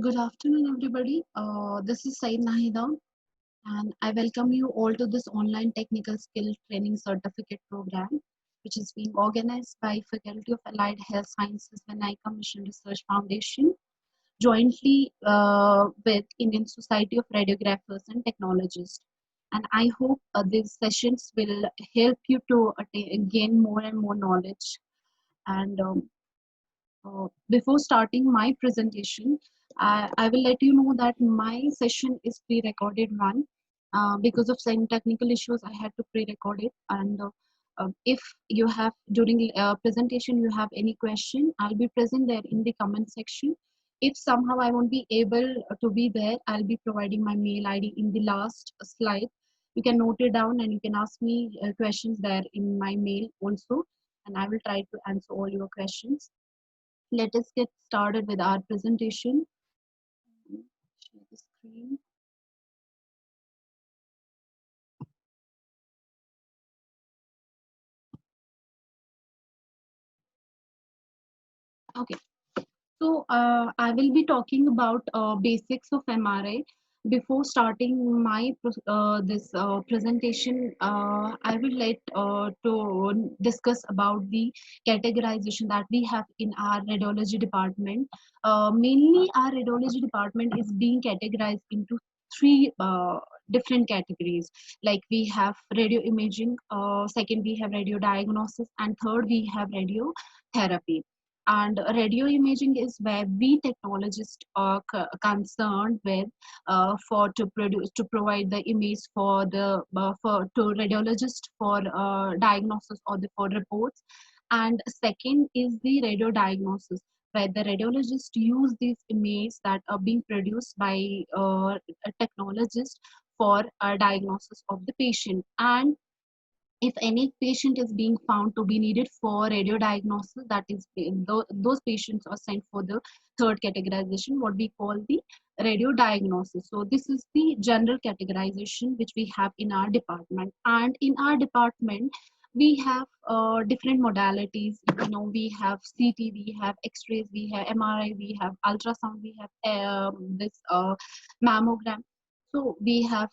Good afternoon, everybody. This is Said Nahida, and I welcome you all to this online technical skill training certificate program, which is being organized by Faculty of Allied Health Sciences and Icom Mission Research Foundation, jointly with Indian Society of Radiographers and Technologists. And I hope these sessions will help you to gain more and more knowledge. And Before starting my presentation, I will let you know that my session is pre-recorded one. Because of some technical issues, I had to pre-record it. And If you have during presentation you have any question, I'll be present there in the comment section. If somehow I won't be able to be there, I'll be providing my mail ID in the last slide. You can note it down and you can ask me questions there in my mail also, and I will try to answer all your questions. Let us get started with our presentation. Share the screen. Okay, so I will be talking about basics of MRI. Before starting my this presentation, I would like to discuss about the categorization that we have in our radiology department. Mainly, our radiology department is being categorized into three different categories. Like we have radio imaging, second we have radio diagnosis, and third we have radio therapy. And radio imaging is where we technologists are concerned with for to produce to provide the image for the for to radiologist for diagnosis or the for reports. And second is the radio diagnosis, where the radiologists use these images that are being produced by a technologist for diagnosis of the patient. And if any patient is being found to be needed for radio diagnosis, that is those patients are sent for the third categorization, what we call the radio diagnosis. So this is the general categorization which we have in our department. And in our department we have different modalities. We have CT, we have x-rays, we have MRI, we have ultrasound, we have this mammogram. So we have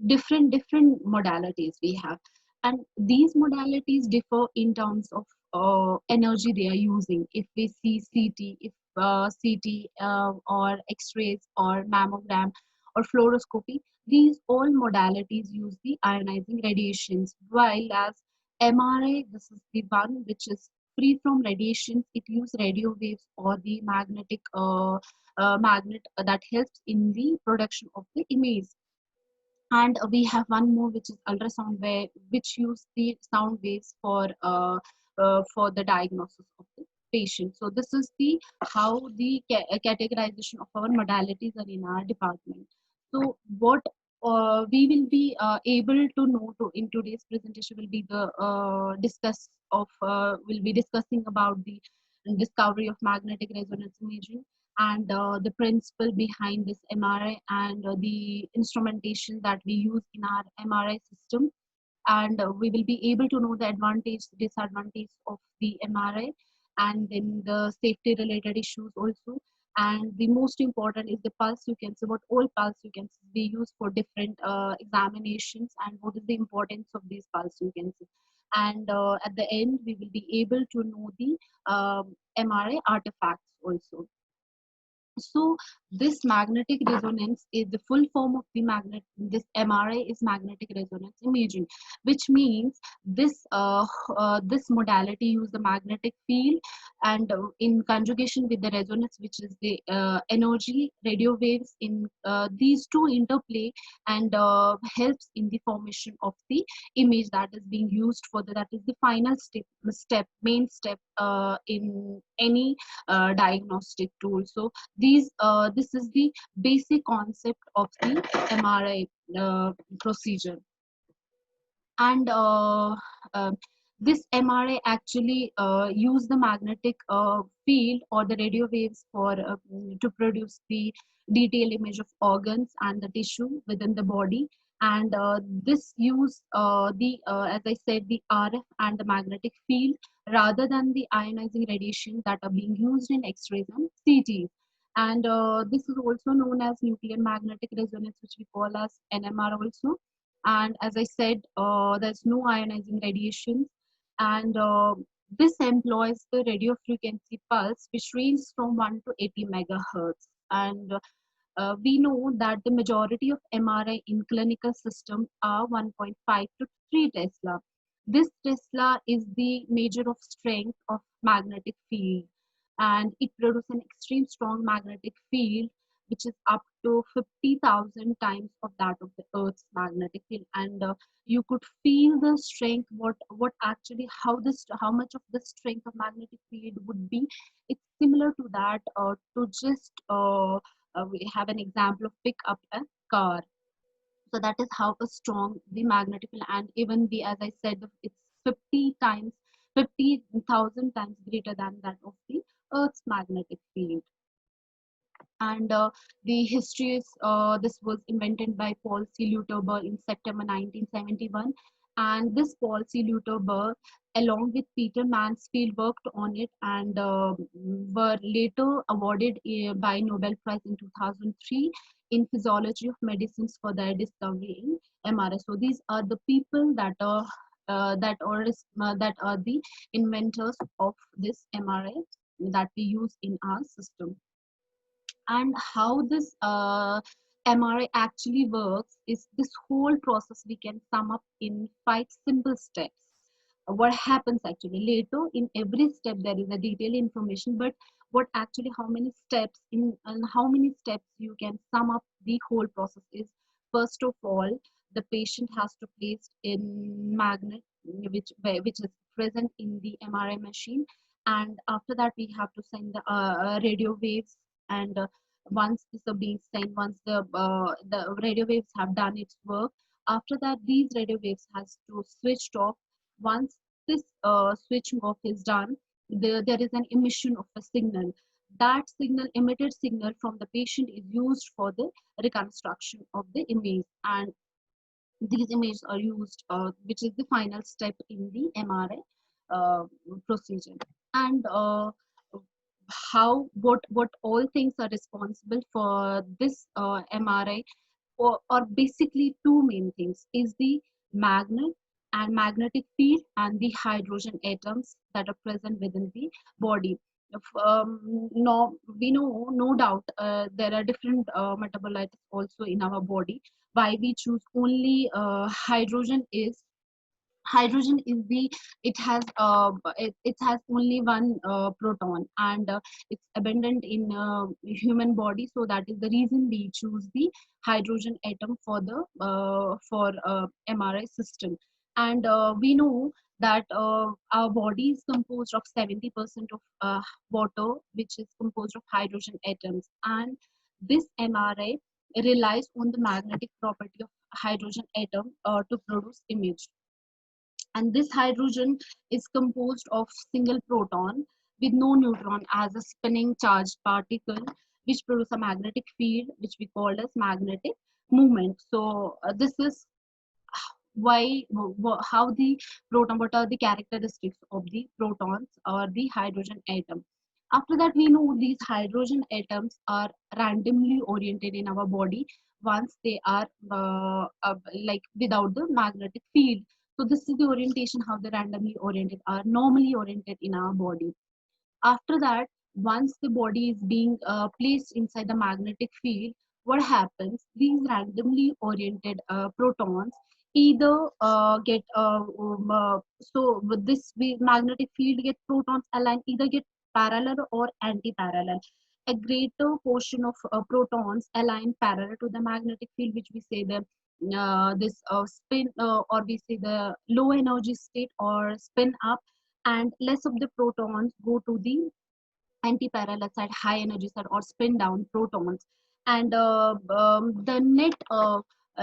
different modalities we have, and these modalities differ in terms of energy they are using. If we see CT, if CT or x-rays or mammogram or fluoroscopy, these all modalities use the ionizing radiations, while as MRI, this is the one which is free from radiations. It uses radio waves or the magnetic magnet that helps in the production of the image. And we have one more which is ultrasound, where which use the sound waves for the diagnosis of the patient. So this is the how the categorization of our modalities are in our department. So what we will be able to know to in today's presentation will be the will be discussing about the discovery of magnetic resonance imaging, and the principle behind this MRI, and the instrumentation that we use in our MRI system. And we will be able to know the advantage, disadvantage of the MRI, and then the safety related issues also. And the most important is the pulse sequencer. What all pulse sequences we use for different examinations, and what is the importance of these pulse sequences. And at the end, we will be able to know the MRI artifacts also. So this magnetic resonance is the full form of the magnet. This MRI is magnetic resonance imaging, which means this modality use the magnetic field, and in conjugation with the resonance, which is the energy radio waves. In these two interplay and helps in the formation of the image that is being used for that is the final main step in any diagnostic tool. So this is the basic concept of the MRI procedure. And this MRI actually use the magnetic field or the radio waves for to produce the detailed image of organs and the tissue within the body. And this use as I said, the RF and the magnetic field rather than the ionizing radiation that are being used in X-rays and CTs. And this is also known as nuclear magnetic resonance, which we call as NMR also. And as I said, there's no ionizing radiation, and this employs the radio frequency pulse, which ranges from 1 to 80 megahertz. And we know that the majority of MRI in clinical system are 1.5 to 3 Tesla. This Tesla is the measure of strength of magnetic field, and it produces an extreme strong magnetic field which is up to 50,000 times of that of the Earth's magnetic field. And you could feel the strength, what actually, how much of the strength of magnetic field would be. It's similar to that, to just we have an example of pick up a car. So that is how strong the magnetic field, and even the, as I said, it's 50 times, 50,000 times greater than that of the Earth's magnetic field. And the history is, this was invented by Paul C. Luterber in September 1971, and this Paul C. Luterber along with Peter Mansfield worked on it, and were later awarded by Nobel Prize in 2003 in physiology of medicines for their discovery in MRI. So these are the people that are that are the inventors of this MRI that we use in our system. And how this MRI actually works is, this whole process we can sum up in 5 simple steps. What happens actually later in every step, there is a detailed information, but what actually, how many steps in, and how many steps you can sum up the whole process is, first of all, the patient has to place in magnet which is present in the MRI machine, and after that we have to send the radio waves. And once this are being sent, once the radio waves have done its work, after that these radio waves has to switched off. Once this switching off is done, there is an emission of a signal. That signal, emitted signal from the patient, is used for the reconstruction of the image, and these images are used, which is the final step in the MRI procedure. And how, what all things are responsible for this MRI, or basically two main things, is the magnet and magnetic field, and the hydrogen atoms that are present within the body. No, we know, no doubt, there are different metabolites also in our body. Why we choose only hydrogen is the, it has only one proton, and it's abundant in human body, so that is the reason we choose the hydrogen atom for the MRI system. And we know that our body is composed of 70% of water, which is composed of hydrogen atoms, and this MRI relies on the magnetic property of hydrogen atom to produce image. And this hydrogen is composed of single proton with no neutron as a spinning charged particle, which produce a magnetic field which we call as magnetic moment. So this is why, how the proton, what are the characteristics of the protons or the hydrogen atom. After that, we know these hydrogen atoms are randomly oriented in our body once they are like without the magnetic field. So this is the orientation, how the randomly oriented are normally oriented in our body. After that, once the body is being placed inside the magnetic field, what happens, these randomly oriented protons either get so with this magnetic field get protons aligned, either get parallel or anti-parallel. A greater portion of protons align parallel to the magnetic field, which we say the this spin, or we say the low energy state or spin up, and less of the protons go to the anti-parallel side, high energy side, or spin down protons. And the net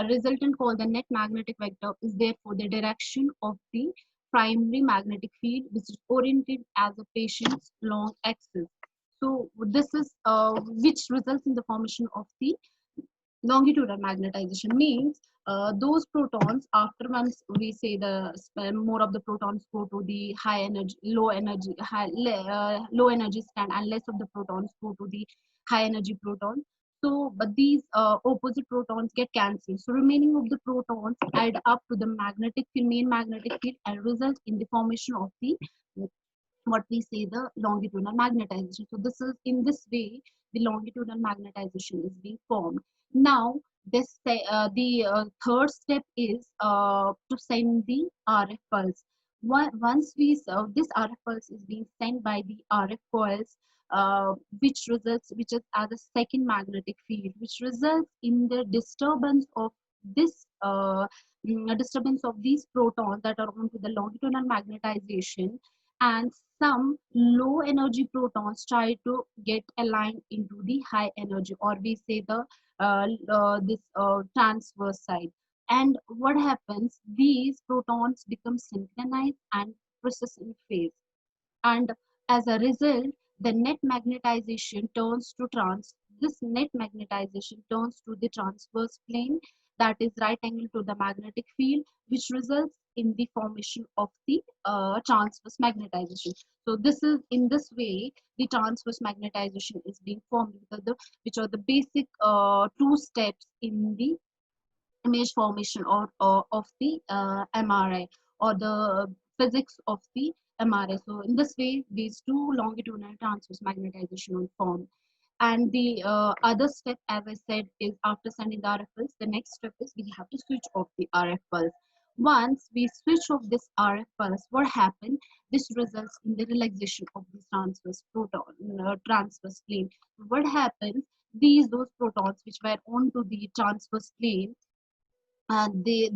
resultant called the net magnetic vector is therefore the direction of the primary magnetic field, which is oriented as a patient's long axis. So this is which results in the formation of the Longitudinal magnetization means those protons, after once we say the more of the protons go to the high energy, low energy stand, and less of the protons go to the high energy proton. So but these opposite protons get cancelled, so remaining of the protons add up to the magnetic field, main magnetic field, and result in the formation of the what we say the longitudinal magnetization. So this is in this way the longitudinal magnetization is being formed. Now the third step is to send the RF pulse. Once this RF pulse is being sent by the RF coils, which is as a second magnetic field, which results in the disturbance of this disturbance of these protons that are onto the longitudinal magnetization, and some low energy protons try to get aligned into the high energy, or we say the this transverse side. And what happens, these protons become synchronized and process in phase, and as a result the net magnetization turns to trans this net magnetization turns to the transverse plane, that is right angle to the magnetic field, which results in the formation of the transverse magnetization. So this is in this way the transverse magnetization is being formed, which are the basic two steps in the image formation or of the MRI, or the physics of the MRI. So in this way, these two longitudinal transverse magnetization will form. And the other step, as I said, is after sending the RF pulse, the next step is we have to switch off the RF pulse. Once we switch off this RF pulse, what happens? This results in the relaxation of the transverse transverse plane. What happens? Those protons which were onto the transverse plane,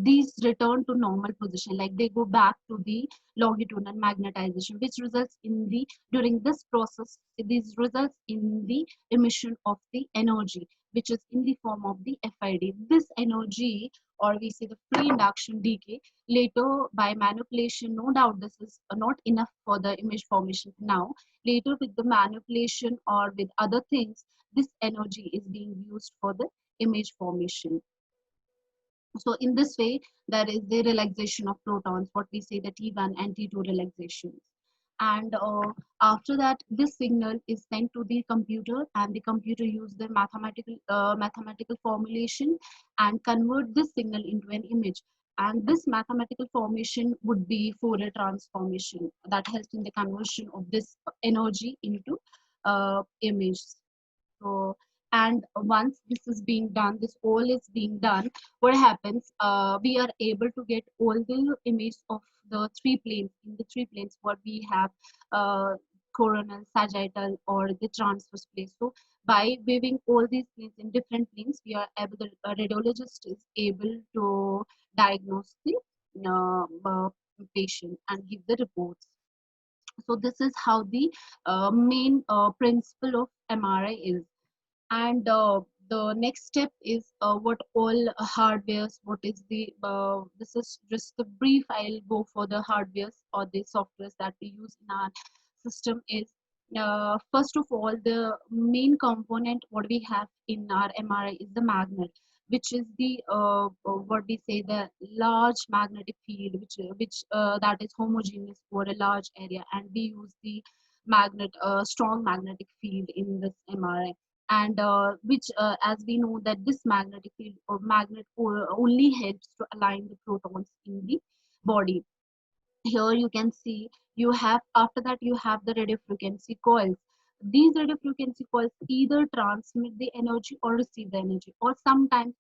these return to normal position, like they go back to the longitudinal magnetization, which results in the during this process this results in the emission of the energy, which is in the form of the FID. This energy, or we say the free induction decay, later by manipulation, no doubt this is not enough for the image formation now, later with the manipulation or with other things, this energy is being used for the image formation. So in this way, there is the relaxation of protons, what we say the T1 and T2 relaxations. And after that, this signal is sent to the computer, and the computer use the mathematical formulation and convert this signal into an image. And this mathematical formation would be Fourier transformation that helps in the conversion of this energy into image. So, and once this is being done, this all is being done, what happens? We are able to get all the image of the three planes. In the three planes, what we have, uh, coronal, sagittal, or the transverse plane. So, by viewing all these planes in different planes, we are able. The radiologist is able to diagnose the patient and give the reports. So, this is how the main principle of MRI is. And the next step is what all hardwares, what is the this is just the brief. I'll go for the hardwares or the softwares that we use in our system. Is first of all, the main component what we have in our MRI is the magnet, which is the what we say the large magnetic field, which that is homogeneous for a large area, and we use the strong magnetic field in this MRI. And which as we know that this magnetic field or magnet only helps to align the protons in the body. Here you can see you have, after that you have the radio frequency coils. These radio frequency coils either transmit the energy or receive the energy, or sometimes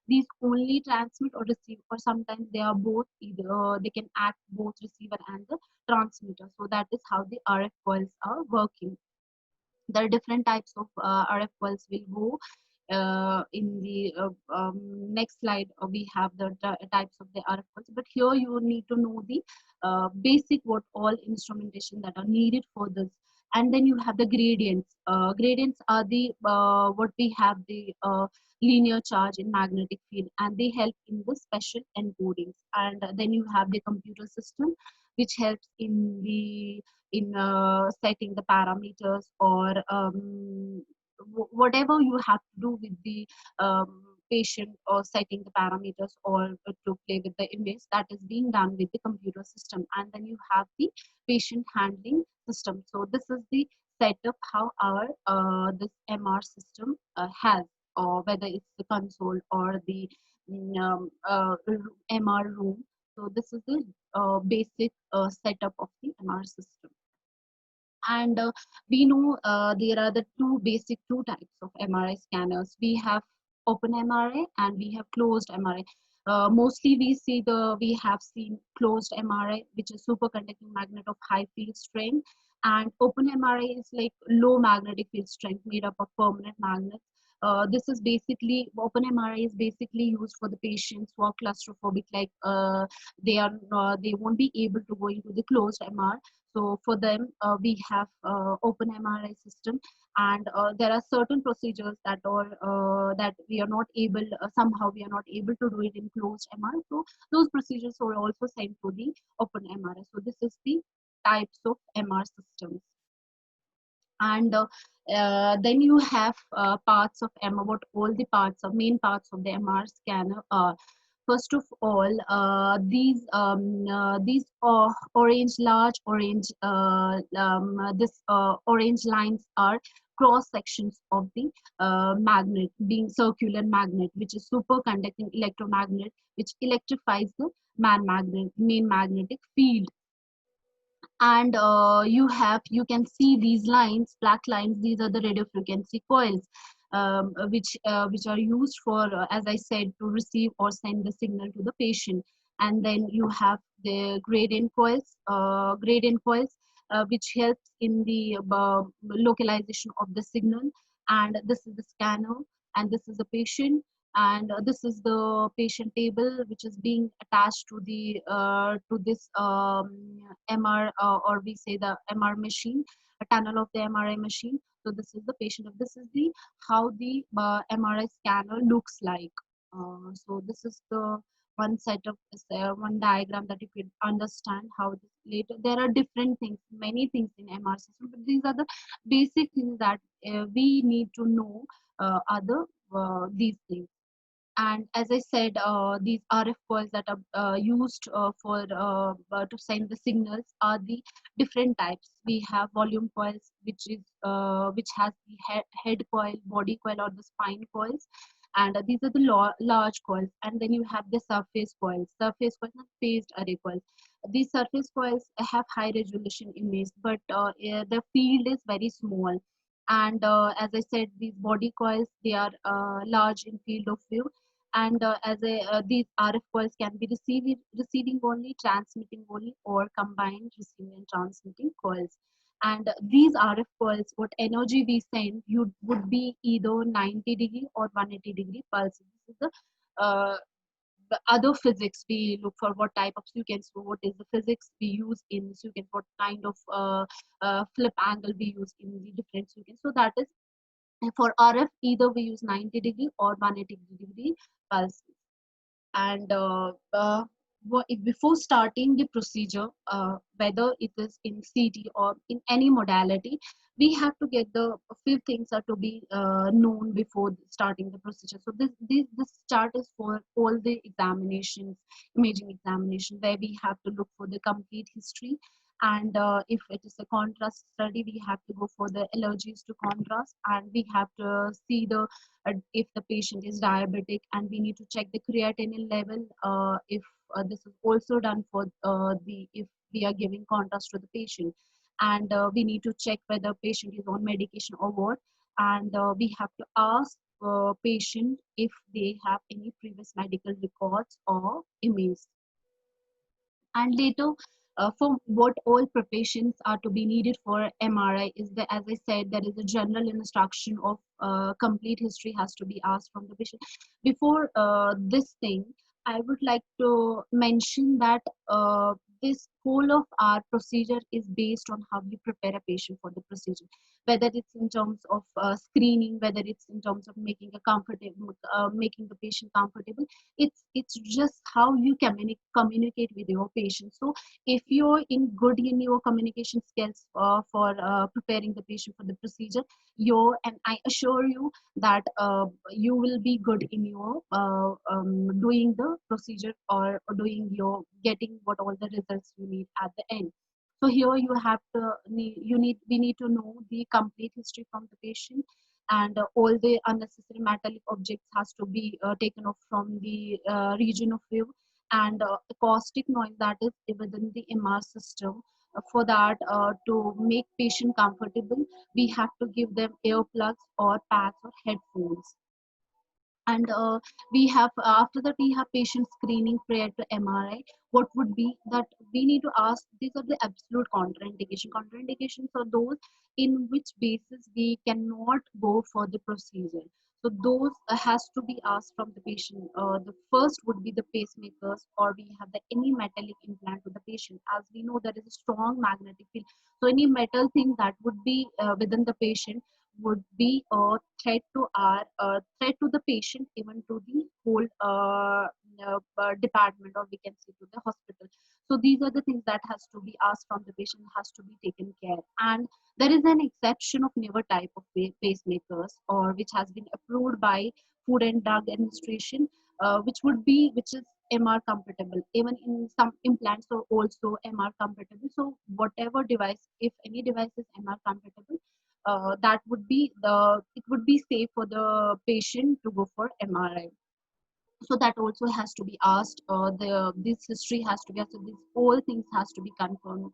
these only transmit or receive, or sometimes they are both, either they can act both receiver and the transmitter. So that is how the RF coils are working. There are different types of RF pulse. Will go in the next slide. We have the types of the RF pulse, but here you need to know the basic what all instrumentation that are needed for this. And then you have the gradients. Gradients are the what we have the linear charge in magnetic field, and they help in the special encodings. And then you have the computer system, which helps in the in setting the parameters, or whatever you have to do with the patient or setting the parameters or to play with the image, that is being done with the computer system. And then you have the patient handling system. So this is the setup how our this MR system has, or whether it's the console or the MR room. So this is the basic setup of the MR system. And we know there are the two types of MRI scanners. We have open MRI and we have closed MRI. Mostly we have seen closed MRI, which is superconducting magnet of high field strength, and open MRI is like low magnetic field strength made up of permanent magnets. This is basically open MRI is basically used for the patients who are claustrophobic, like they won't be able to go into the closed MR. So for them, we have open MRI system, and there are certain procedures that we are not able somehow we are not able to do it in closed MRI. So those procedures are also sent to the open MRI. So this is the types of MR systems. And then you have parts of MR. What all the parts of main parts of the MR scanner are? First of all, these orange, large orange, this orange lines are cross sections of the magnet, being circular magnet, which is superconducting electromagnet, which electrifies the main magnetic field. And you can see these lines, black lines. These are the radio frequency coils, which are used for, as I said, to receive or send the signal to the patient. And then you have the gradient coils, which helps in the localization of the signal. And this is the scanner, and this is the patient, and this is the patient table, which is being attached to this MR, or we say the MR machine, a tunnel of the MRI machine. So this is the patient. This is the how the MRI scanner looks like. So this is the one setup, is there one diagram that you could understand how this later. There are different things, many things in MR system, but these are the basic things that we need to know. Other these things. And as I said, these RF coils that are used for to send the signals are the different types. We have volume coils, which has the head coil, body coil, or the spine coils, and these are the large coils. And then you have the surface coils and phased array coils. These surface coils have high resolution image, but the field is very small. And as I said, these body coils, they are large in field of view. And these RF coils can be receiving only, transmitting only, or combined receiving and transmitting coils. And these RF coils, what energy we send, you would be either 90-degree or 180-degree pulse. This is the other physics we look for, what type of sequence, what is the physics we use in sequence, what kind of flip angle we use in the different sequence. So that is for RF, either we use 90-degree or 180-degree pulse. And before starting the procedure, whether it is in CT or in any modality, we have to get the few things are to be known before starting the procedure. So this chart is for all the examinations, imaging examination, where we have to look for the complete history. And if it is a contrast study, we have to go for the allergies to contrast, and we have to see the if the patient is diabetic, and we need to check the creatinine level. If this is also done for the if we are giving contrast to the patient, and we need to check whether patient is on medication or what. And we have to ask patient if they have any previous medical records or emails. And later, for what all preparations are to be needed for MRI is that, as I said, there is a general instruction of complete history has to be asked from the patient. Before this thing, I would like to mention that this whole of our procedure is based on how we prepare a patient for the procedure. whether it's in terms of screening, whether it's in terms of making a comfortable, making the patient comfortable. It's just how you communicate with your patient. So if you're in good in your communication skills for preparing the patient for the procedure, and I assure you that you will be good in your doing the procedure, or doing your getting what all the results you need at the end. So here you have to we need to know the complete history from the patient, and all the unnecessary metallic objects has to be taken off from the region of view, and acoustic noise that is within the MR system. For that, to make patient comfortable, we have to give them earplugs or pads or headphones. And we have after that we have patient screening prior to MRI. What would be that we need to ask? These are the absolute contraindications are those in which basis we cannot go for the procedure. So those has to be asked from the patient. The first would be the pacemakers, or we have the any metallic implant to the patient. As we know, there is a strong magnetic field, so any metal thing that would be within the patient would be a threat to our threat to the patient, even to the whole department, or we can say to the hospital. So these are the things that has to be asked from the patient, has to be taken care. And there is an exception of newer type of pacemakers, or which has been approved by Food and Drug Administration, which is MR compatible. Even in some implants are also MR compatible. So whatever device, if any device is MR compatible, that would be the it would be safe for the patient to go for MRI. So that also has to be asked. The this history has to be asked. So these all things has to be confirmed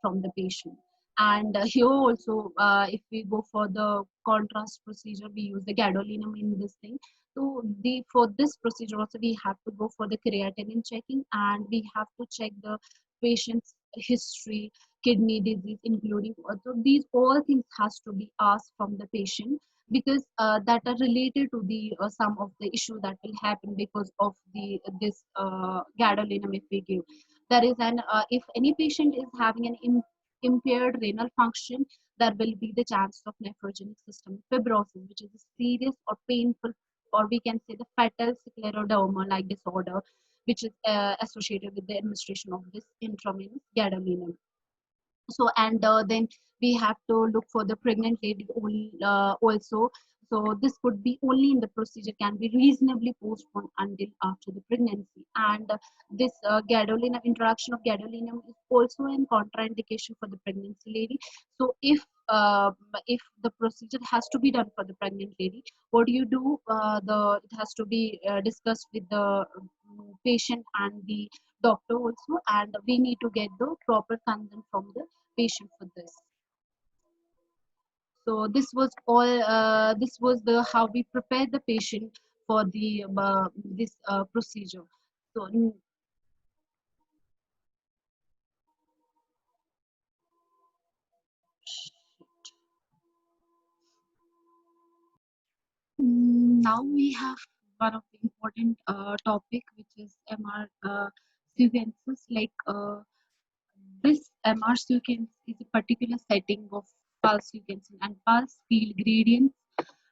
from the patient. And here also, if we go for the contrast procedure, we use the gadolinium in this thing. So the for this procedure also we have to go for the creatinine checking, and we have to check the patient's history, kidney disease, including also these all things has to be asked from the patient, because that are related to the some of the issue that will happen because of the this gadolinium if we give. There is an if any patient is having an impaired renal function, there will be the chance of nephrogenic system fibrosis, which is a serious or painful, or we can say the fatal scleroderma like disorder, which is associated with the administration of this intravenous gadolinium. So and then we have to look for the pregnant lady also. So this could be only in the procedure can be reasonably postponed until after the pregnancy. And this gadolinium introduction of gadolinium is also an contraindication for the pregnancy lady. So uh, if the procedure has to be done for the pregnant lady, what do you do? The it has to be discussed with the patient and the doctor also, and we need to get the proper consent from the patient for this. So this was all. This was the how we prepare the patient for the this procedure. So now we have one of the important topic, which is MR sequences. This MR sequence is a particular setting of pulse sequencing and pulse field gradients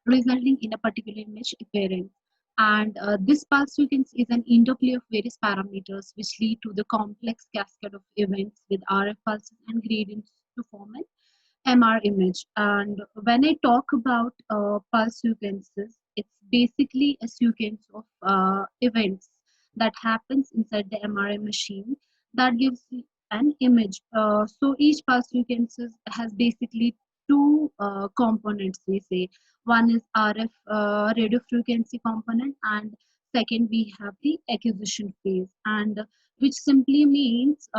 resulting in a particular image appearance. And this pulse sequence is an interplay of various parameters which lead to the complex cascade of events with RF pulses and gradients to form an MR image. And when I talk about pulse sequences, it's basically a sequence of events that happens inside the MRI machine that gives an image. So each pulse sequences has basically two components. We say one is RF radio frequency component, and second we have the acquisition phase, and which simply means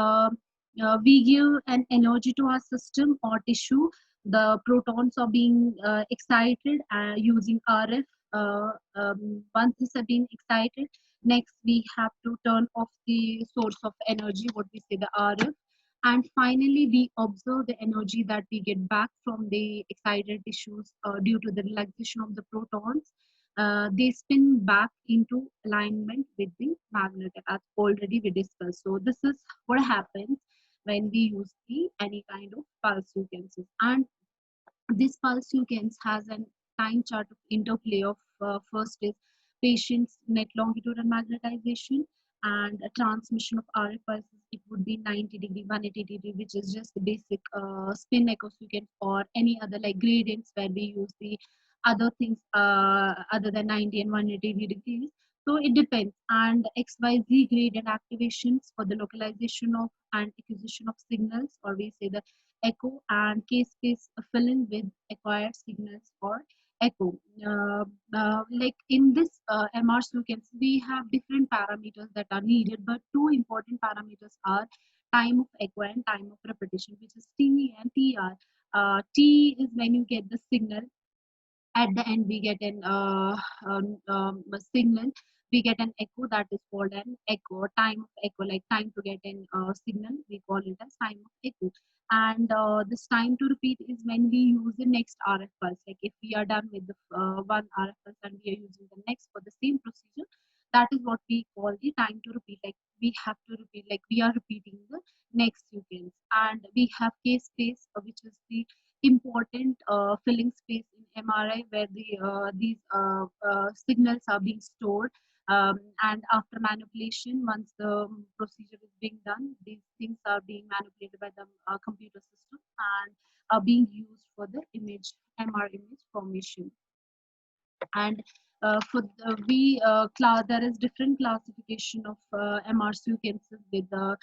we give an energy to our system or tissue. The protons are being excited using RF. Once this have been excited, next we have to turn off the source of energy, what we say the RF, and finally we observe the energy that we get back from the excited tissues due to the relaxation of the protons. They spin back into alignment with the magnet as already we discussed. So this is what happens when we use the any kind of pulse sequences. And This pulse sequence has a time chart of interplay of first is patient's net longitudinal magnetization and a transmission of RF pulses. It would be 90 degree, 180 degree, which is just the basic spin echo sequence, or any other like gradients where we use the other things other than 90 and 180 degrees. So it depends. And XYZ gradient activations for the localization of and acquisition of signals, or we say the echo, and k-space filling with acquired signals or echo. Like in this MR sequence, we have different parameters that are needed, but two important parameters are time of echo and time of repetition, which is T and TR. T is when you get the signal. At the end we get an a signal, we get an echo, that is called an echo. Time of echo, like time to get an signal, we call it as time of echo. And this time to repeat is when we use the next RF pulse. Like if we are done with the one RF pulse and we are using the next for the same procedure, that is what we call the time to repeat. Like we have to repeat, like we are repeating the next sequence. And we have K space, which is the important filling space in MRI, where these signals are being stored. And after manipulation, once the procedure is being done, these things are being manipulated by the computer system and are being used for the MR image formation. And for the, we class, there is different classification of MR sequences with the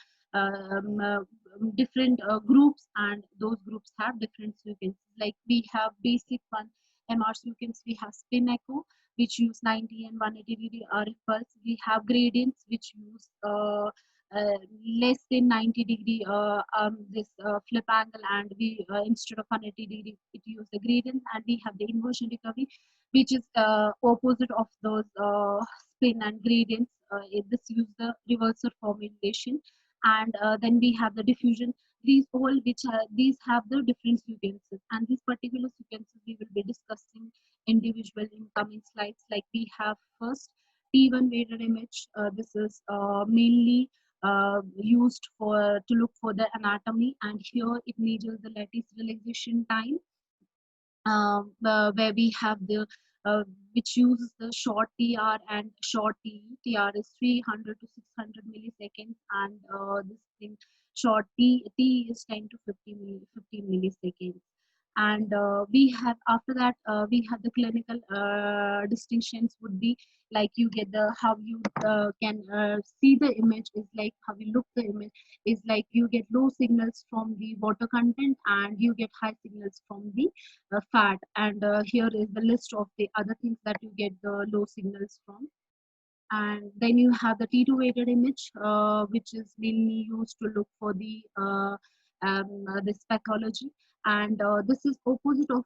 different groups, and those groups have different sequences. Like we have basic one MR sequence, we have spin echo, which use 90 and 180 degree RF pulse. We have gradients, which use uh, less than 90 degree this flip angle, and we instead of 180 degree it use the gradient. And we have the inversion recovery, which is opposite of those spin and gradients. This use the reversal formulation. And then we have the diffusion. These all which are, these have the different sequences, and these particular sequences we will be discussing individual in coming slides. Like we have first T1 weighted image. This is mainly used for to look for the anatomy, and here it measures the lattice realization time, where we have the which uses the short TR and short TE. TR is 300 to 600 milliseconds, and this thing short T is 10 to 50 milliseconds. And we have, after that we have the clinical distinctions would be like you get the how you can see the image is like how you look the image is like you get low signals from the water content, and you get high signals from the fat. And here is the list of the other things that you get the low signals from. And then you have the T2 weighted image, which is mainly used to look for the this pathology. And this is opposite of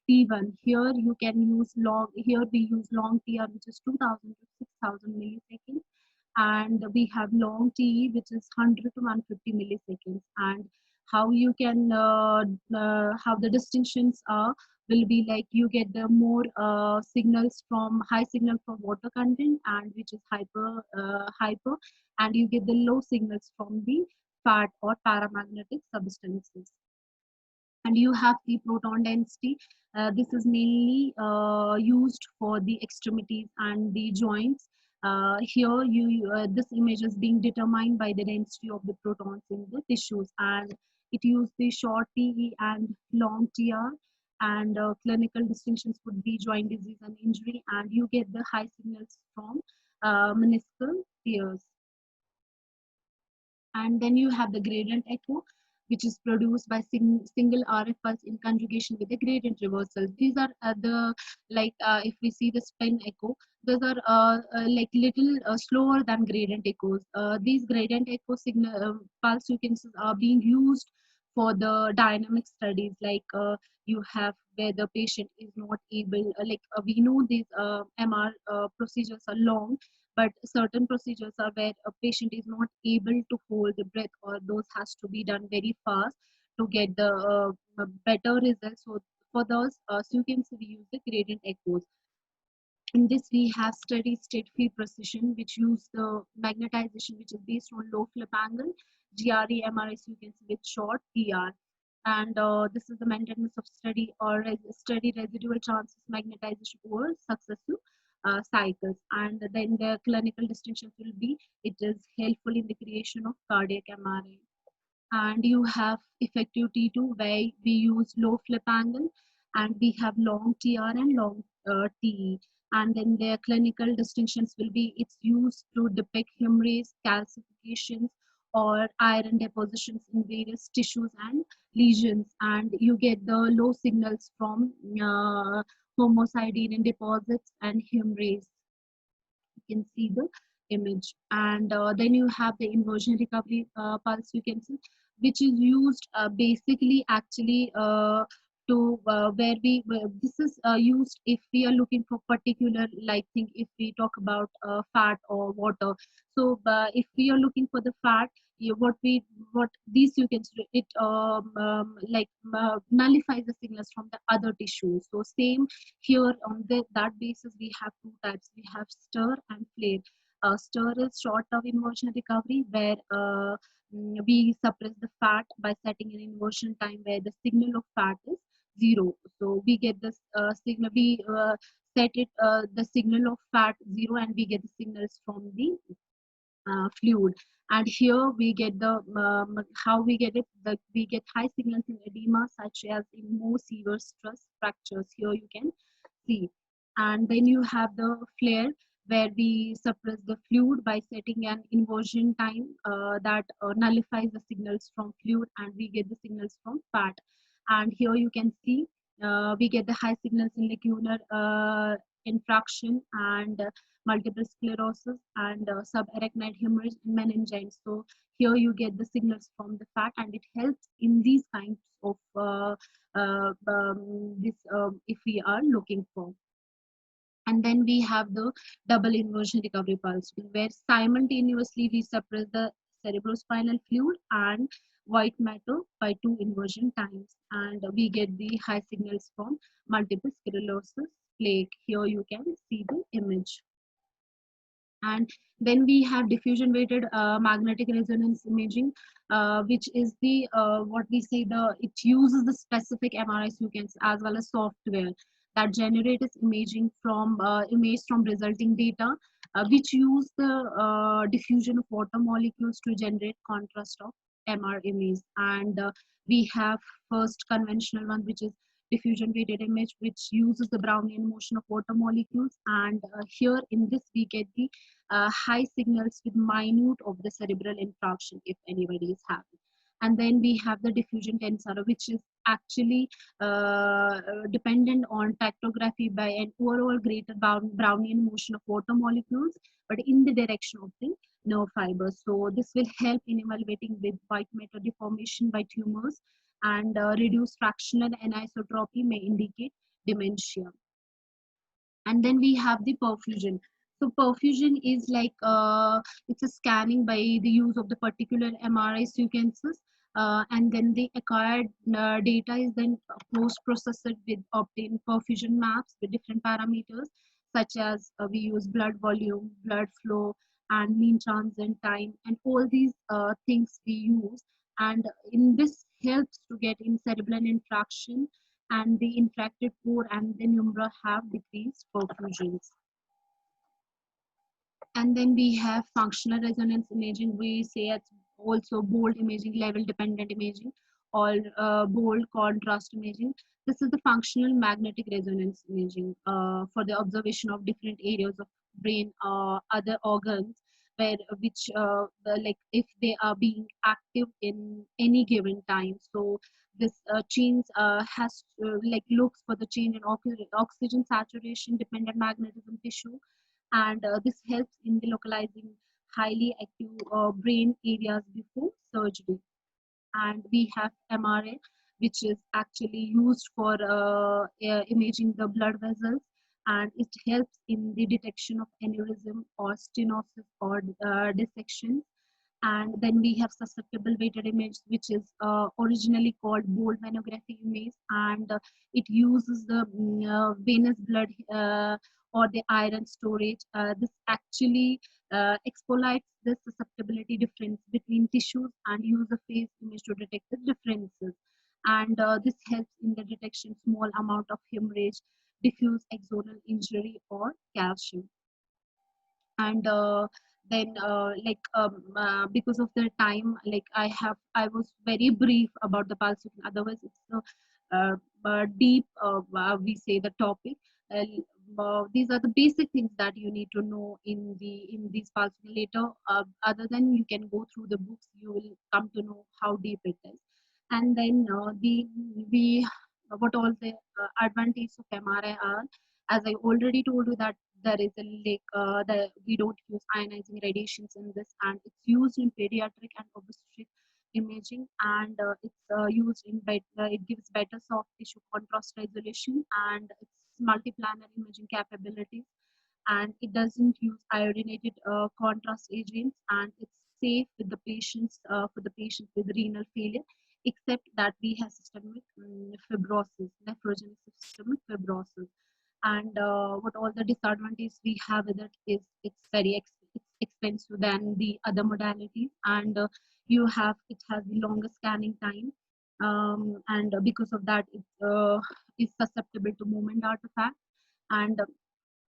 T1. Here you can use long, here we use long TR, which is 2000 to 6000 milliseconds. And we have long TE, which is 100 to 150 milliseconds. And how you can how the distinctions are will be like you get the more signals from high signal from water content, and which is hyper, and you get the low signals from the fat or paramagnetic substances. And you have the proton density. This is mainly used for the extremities and the joints. Here you this image is being determined by the density of the protons in the tissues, and it used the short TE and long TR. And clinical distinctions would be joint disease and injury, and you get the high signals from meniscal tears. And then you have the gradient echo, which is produced by single RF pulse in conjugation with the gradient reversal. These are the like if we see the spin echo, those are like little slower than gradient echoes. These gradient echo signal pulse sequences are being used for the dynamic studies, like you have where the patient is not able, we know these MR procedures are long, but certain procedures are where a patient is not able to hold the breath, or those has to be done very fast to get the better results. So for those sequences we use the gradient echoes. In this we have steady state field precision, which use the magnetization, which is based on low flip angle, GRE MRI sequence with short PR. And this is the maintenance of steady or steady residual chances magnetization over successive cycles. And then the clinical distinctions will be it is helpful in the creation of cardiac MRI. And you have effective T2 where we use low flip angle, and we have long TR and long TE. And then their clinical distinctions will be it's used to depict hemorrhage, calcifications, or iron depositions in various tissues and lesions. And you get the low signals from homocysteine deposits and hemorrhage. You can see the image. And then you have the inversion recovery pulse, you can see, which is used basically actually to where this is used if we are looking for particular like thing, if we talk about fat or water. So if we are looking for the fat, what these you can see, it nullifies the signals from the other tissues. So same here on that basis, we have two types. We have stir and flare. Stir is short-term inversion recovery, where we suppress the fat by setting an inversion time where the signal of fat is zero. So we get this signal. We set it the signal of fat zero, and we get the signals from the fluid. And here we get the how we get it, that we get high signals in edema such as in more severe stress fractures. Here you can see. And then you have the flare where we suppress the fluid by setting an inversion time that nullifies the signals from fluid, and we get the signals from fat. And here you can see we get the high signals in lacunar infraction and multiple sclerosis and subarachnoid hemorrhage and meningitis. So here you get the signals from the fat, and it helps in these kinds of this if we are looking for. And then we have the double inversion recovery pulse, where simultaneously we suppress the cerebrospinal fluid and white matter by two inversion times, and we get the high signals from multiple sclerosis plaque. Here you can see the image. And then we have diffusion weighted magnetic resonance imaging, which is the what we say the it uses the specific MRI sequence as well as software that generates image from resulting data, which use the diffusion of water molecules to generate contrast of MR image. And we have first conventional one, which is diffusion weighted image, which uses the Brownian motion of water molecules. And here in this we get the high signals with minute of the cerebral infarction if anybody is having. And then we have the diffusion tensor, which is actually dependent on tactography by an overall greater Brownian motion of water molecules, but in the direction of the nerve fibers. So this will help in evaluating with white matter deformation by tumors, and reduced fractional anisotropy may indicate dementia. And then we have the perfusion. So perfusion is like it's a scanning by the use of the particular MRI sequences, and then the acquired data is then post processed with obtained perfusion maps with different parameters, such as we use blood volume, blood flow, and mean transient time, and all these things we use. And in this helps to get in cerebral infraction, and the infracted core and the numera have decreased perfusions. And then we have functional resonance imaging. We say it's also bold imaging, level dependent imaging, or bold contrast imaging. This is the functional magnetic resonance imaging for the observation of different areas of brain or other organs, where which like if they are being active in any given time. So this change has like looks for the change in oxygen saturation dependent magnetism tissue, and this helps in the localizing highly active brain areas before surgery. And we have MRA, which is actually used for imaging the blood vessels, and it helps in the detection of aneurysm or stenosis or dissection. And then we have susceptible weighted image, which is originally called bold venography image, and it uses the venous blood or the iron storage. This actually exploits the susceptibility difference between tissues and use a phase image to detect the differences. and this helps in the detection small amount of hemorrhage, diffuse axonal injury, or calcium. And then because of the time, like I was very brief about the pulse ox, otherwise it's deep, we say the topic. These are the basic things that you need to know in these pulse ox. Later, other than you can go through the books, you will come to know how deep it is. And then the what all the advantages of MRI are, as I already told you, that there is a we don't use ionizing radiations in this, and it's used in pediatric and obstetric imaging, and used in it gives better soft tissue contrast resolution, and its multiplanar imaging capabilities, and it doesn't use iodinated contrast agents, and it's safe with the patients for the patients with renal failure, except that we have systemic fibrosis, nephrogenic systemic fibrosis. And what all the disadvantages we have with it is it's expensive than the other modalities, and it has the longer scanning time, and because of that it is susceptible to movement artifact, and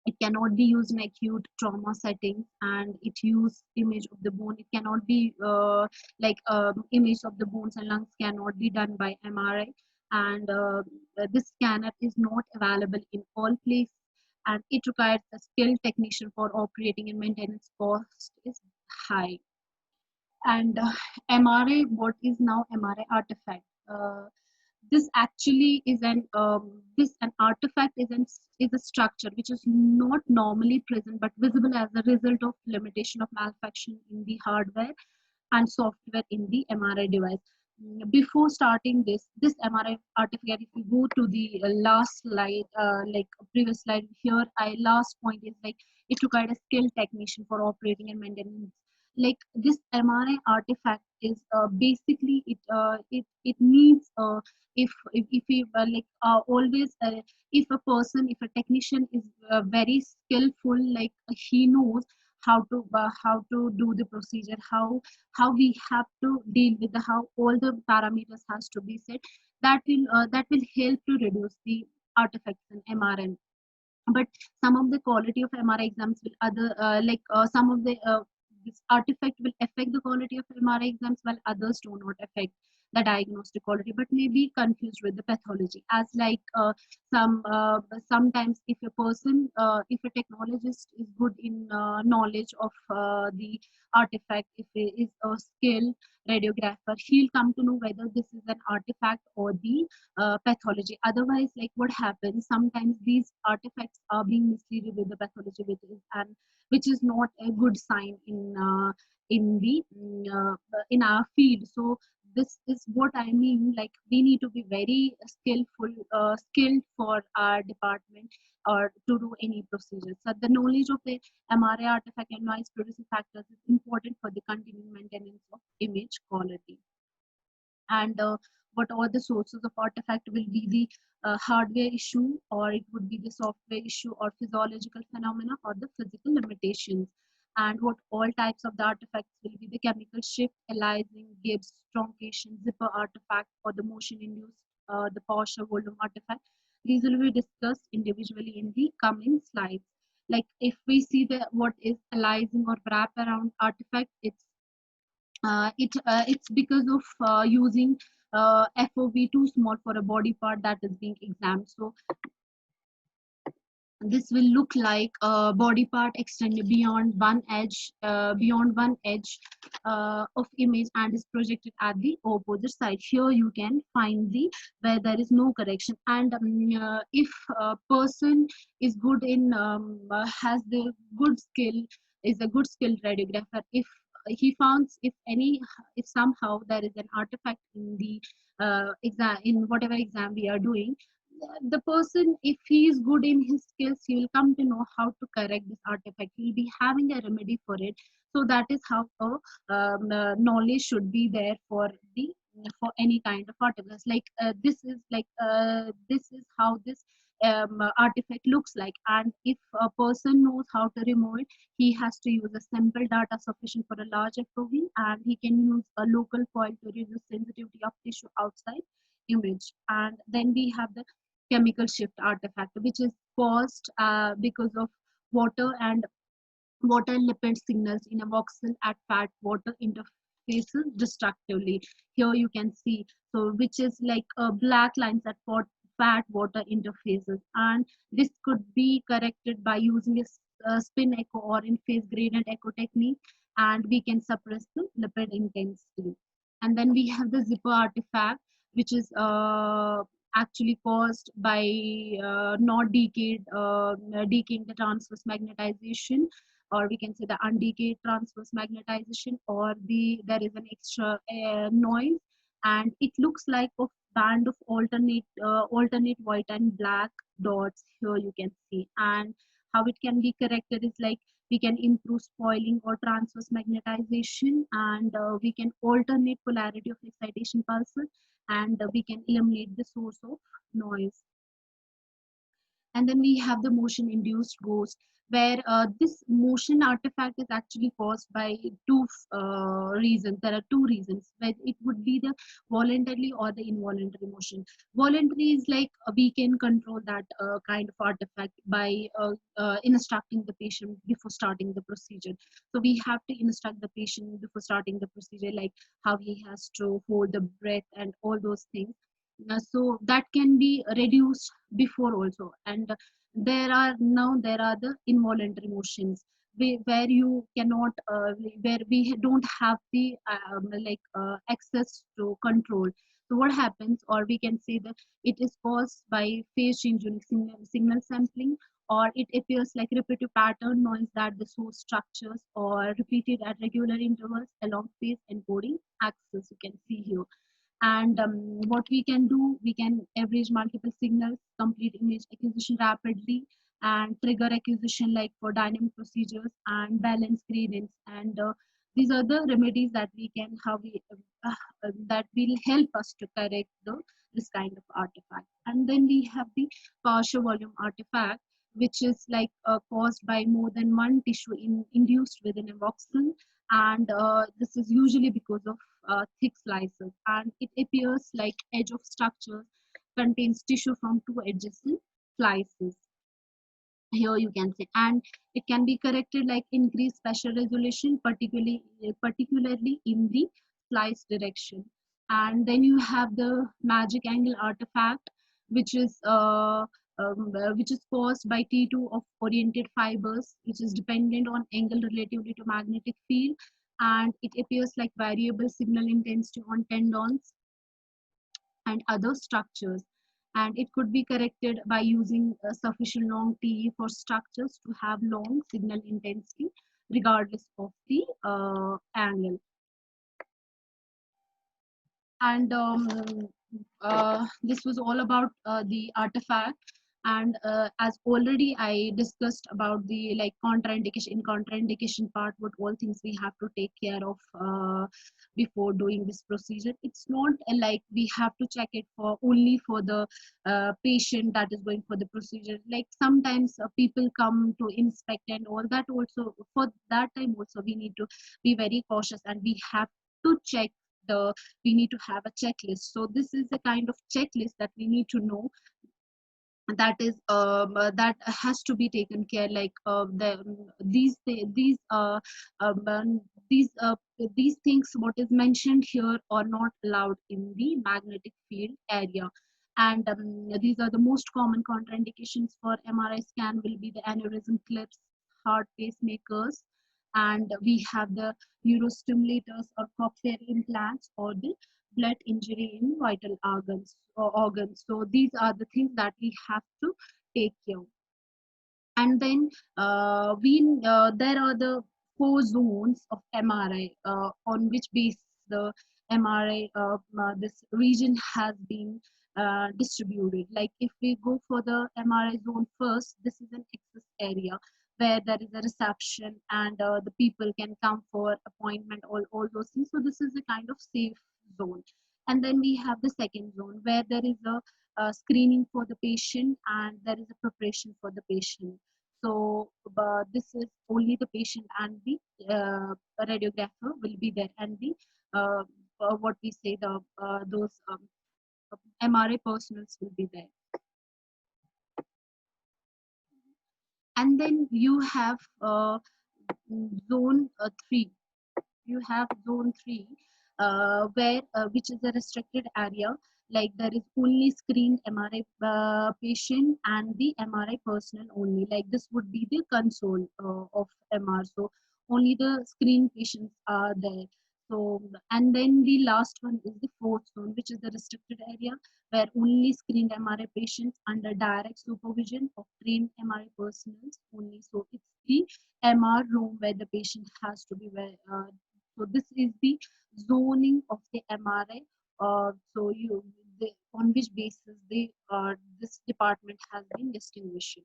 it cannot be used in acute trauma settings, and it use image of the bone. It cannot be image of the bones and lungs cannot be done by MRI, and this scanner is not available in all places, and it requires a skilled technician for operating, and maintenance cost is high. And MRA, what is now MRA artifact? This actually is an artifact is a structure which is not normally present but visible as a result of limitation of malfunction in the hardware and software in the MRI device. Before starting this MRI artifact, if you go to the last slide, like previous slide here, I last point is like it required a skilled technician for operating and maintenance. Like this MRI artifact is basically it needs if we always if a person, if a technician is very skillful, like he knows how to do the procedure, how we have to deal with the how all the parameters has to be set, that will help to reduce the artifacts in MRN. But some of the quality of MRI exams will other some of the this artifact will affect the quality of MRI exams, while others do not affect the diagnostic quality, but may be confused with the pathology. As like sometimes if a person, if a technologist is good in knowledge of the artifact, if he is a skilled radiographer, he'll come to know whether this is an artifact or the pathology. Otherwise, like what happens, sometimes these artifacts are being misleaded with the pathology, which is not a good sign in the in our field. So this is what I mean, like we need to be very skilled for our department or to do any procedures. So the knowledge of the MRI artifact and noise producing factors is important for the continuing maintenance of image quality. And what are the sources of artifact will be the hardware issue, or it would be the software issue, or physiological phenomena, or the physical limitations. And what all types of the artifacts will be the chemical shift, aliasing, Gibbs, truncation, zipper artifact, or the motion induced, the Porsche volume artifact. These will be discussed individually in the coming slides. Like if we see the what is aliasing or wrap around artifact, it's because of using FOV too small for a body part that is being examined. So this will look like a body part extended beyond one edge of image, and is projected at the opposite side. Here you can find the where there is no correction. And if a person is good in has the good skill, is a good skilled radiographer, if he finds if somehow there is an artifact in the exam, in whatever exam we are doing, the person, if he is good in his skills, he will come to know how to correct this artifact. He'll be having a remedy for it. So that is how knowledge should be there for any kind of artifacts. Like this is how this artifact looks like, and if a person knows how to remove it, he has to use a simple data sufficient for a large FOV, and he can use a local foil to reduce sensitivity of tissue outside image. And then we have the chemical shift artifact, which is caused because of water and water lipid signals in a voxel at fat water interfaces destructively. Here you can see, so which is like black lines at fat water interfaces, and this could be corrected by using a spin echo or in phase gradient echo technique, and we can suppress the lipid intensity. And then we have the zipper artifact, which is actually caused by not decaying the transverse magnetization, or we can say the undecayed transverse magnetization, or there is an extra noise, and it looks like a band of alternate white and black dots. Here you can see, and how it can be corrected is like we can improve spoiling or transverse magnetization, and we can alternate polarity of excitation pulses, and we can eliminate the source of noise. And then we have the motion induced ghost, where this motion artifact is actually caused by two reasons. There are two reasons, where it would be the voluntary or the involuntary motion. Voluntary is like we can control that kind of artifact by instructing the patient before starting the procedure. So we have to instruct the patient before starting the procedure, like how he has to hold the breath and all those things. So that can be reduced before also. And there are the involuntary motions, where you cannot where we don't have the access to control. So what happens, or we can say that it is caused by phase change unique signal sampling, or it appears like repetitive pattern noise that the source structures or repeated at regular intervals along phase encoding axis. You can see here. And what we can do, we can average multiple signals, complete image acquisition rapidly, and trigger acquisition like for dynamic procedures, and balance gradients. And these are the remedies that we can how we that will help us to correct this kind of artifact. And then we have the partial volume artifact, which is like caused by more than one tissue induced within a voxel, and this is usually because of thick slices, and it appears like edge of structure contains tissue from two adjacent slices. Here you can see, and it can be corrected like increased spatial resolution, particularly in the slice direction. And then you have the magic angle artifact, which is which is caused by T2 of oriented fibers, which is dependent on angle relatively to magnetic field, and it appears like variable signal intensity on tendons and other structures. And it could be corrected by using sufficient long TE for structures to have long signal intensity regardless of the angle. And this was all about the artifact. And as already I discussed about the like contraindication part, what all things we have to take care of before doing this procedure. It's not like we have to check it for only for the patient that is going for the procedure. Like sometimes people come to inspect and all that, also for that time also we need to be very cautious, and we have to check the we need to have a checklist. So this is a kind of checklist that we need to know, that is that has to be taken care, like these these these these things what is mentioned here are not allowed in the magnetic field area. And these are the most common contraindications for MRI scan will be the aneurysm clips, heart pacemakers, and we have the neurostimulators or cochlear implants, or the blood injury in vital organs. So these are the things that we have to take care. And then there are the four zones of MRI on which base the MRI this region has been distributed. Like if we go for the MRI zone first, this is an access area where there is a reception, and the people can come for appointment, all those things. So this is a kind of safe zone. And then we have the second zone where there is a screening for the patient, and there is a preparation for the patient. So this is only the patient and the radiographer will be there, and the what we say the those MRI personals will be there. And then you have zone 3. You have zone 3, where which is a restricted area, like there is only screened MRI patient and the MRI personnel only, like this would be the console of MR. So only the screen patients are there. So, and then the last one is the fourth zone, which is the restricted area, where only screened MRI patients under direct supervision of trained MRI personnel only. So it's the MR room where the patient has to be where. So this is the zoning of the MRI. So on which basis this department has been distinguished.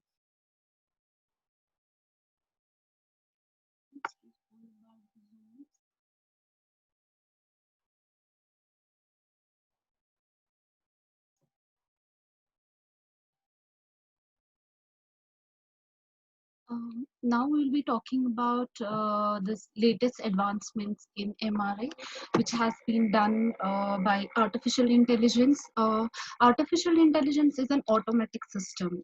Now we'll be talking about this latest advancements in MRI, which has been done by artificial intelligence. Artificial intelligence is an automatic system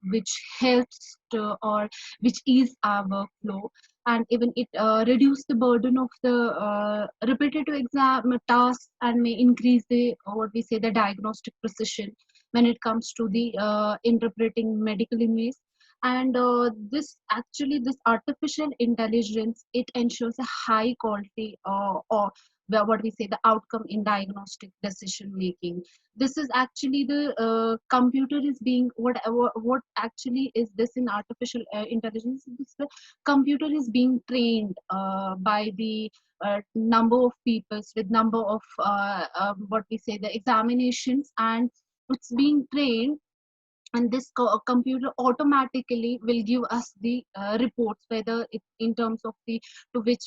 which helps to, or which ease our workflow, and even it reduce the burden of the repetitive exam tasks, and may increase the what we say the diagnostic precision when it comes to the interpreting medical images. And this artificial intelligence, it ensures a high quality or what we say the outcome in diagnostic decision making. This is actually the computer is being what actually is this in artificial intelligence. This the computer is being trained by the number of people with number of what we say the examinations, and it's being trained, and this computer automatically will give us the reports, whether it in terms of the to which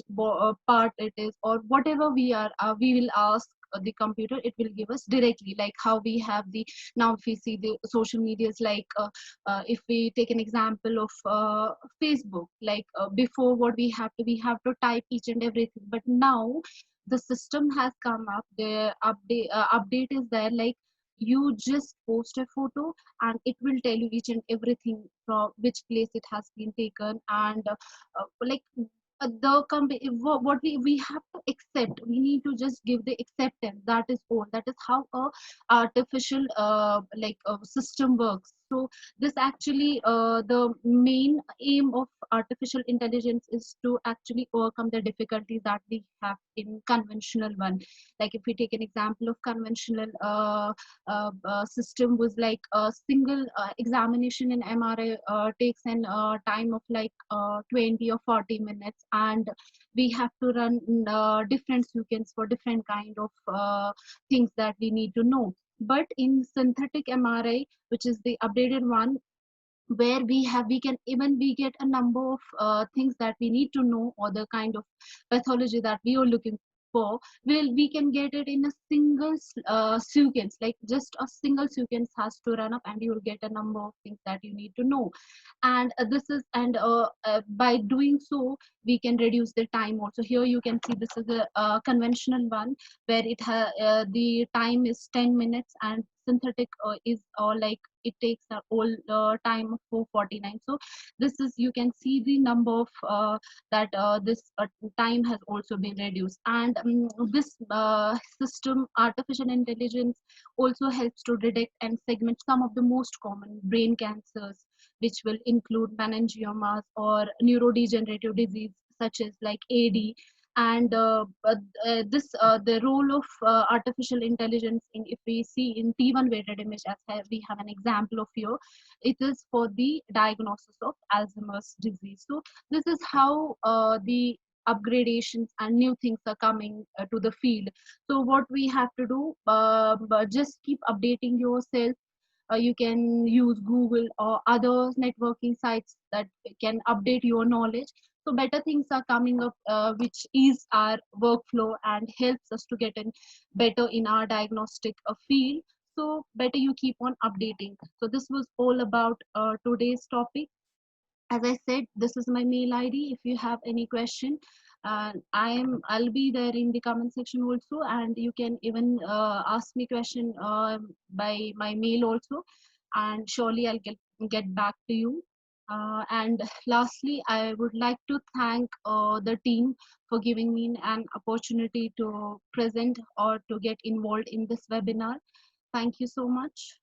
part it is, or whatever we will ask the computer, it will give us directly, like how we have the now if we see the social medias, like if we take an example of Facebook, like before what we have to type each and everything, but now the system has come up, the update is there, like you just post a photo and it will tell you each and everything from which place it has been taken, and like what we have to accept, we need to just give the acceptance, that is all, that is how a artificial system works. So this actually the main aim of artificial intelligence is to actually overcome the difficulties that we have in conventional one. Like if we take an example of conventional system, was like a single examination in MRI takes an time of like 20 or 40 minutes, and we have to run different sequence for different kind of things that we need to know. But in synthetic MRI, which is the updated one, where we can even we get a number of things that we need to know, or the kind of pathology that we are looking for, we can get it in a single sequence, like just a single sequence has to run up, and you will get a number of things that you need to know. And this is and by doing so, we can reduce the time also. Here you can see this is a conventional one, where the time is 10 minutes, and synthetic is like it takes a whole time of 449. So this is, you can see the number of that this time has also been reduced. And this system artificial intelligence also helps to detect and segment some of the most common brain cancers, which will include meningiomas or neurodegenerative disease such as like AD. And the role of artificial intelligence in, if we see in T1 weighted image, as we have an example of here, it is for the diagnosis of Alzheimer's disease. So this is how the upgradations and new things are coming to the field. So what we have to do, just keep updating yourself. You can use Google or other networking sites that can update your knowledge. So better things are coming up, which is our workflow and helps us to get in better in our diagnostic field. So better you keep on updating. So this was all about today's topic. As I said, this is my mail ID. If you have any question, I'll be there in the comment section also, and you can even ask me question by my mail also, and surely I'll get back to you. And lastly, I would like to thank the team for giving me an opportunity to present or to get involved in this webinar. Thank you so much.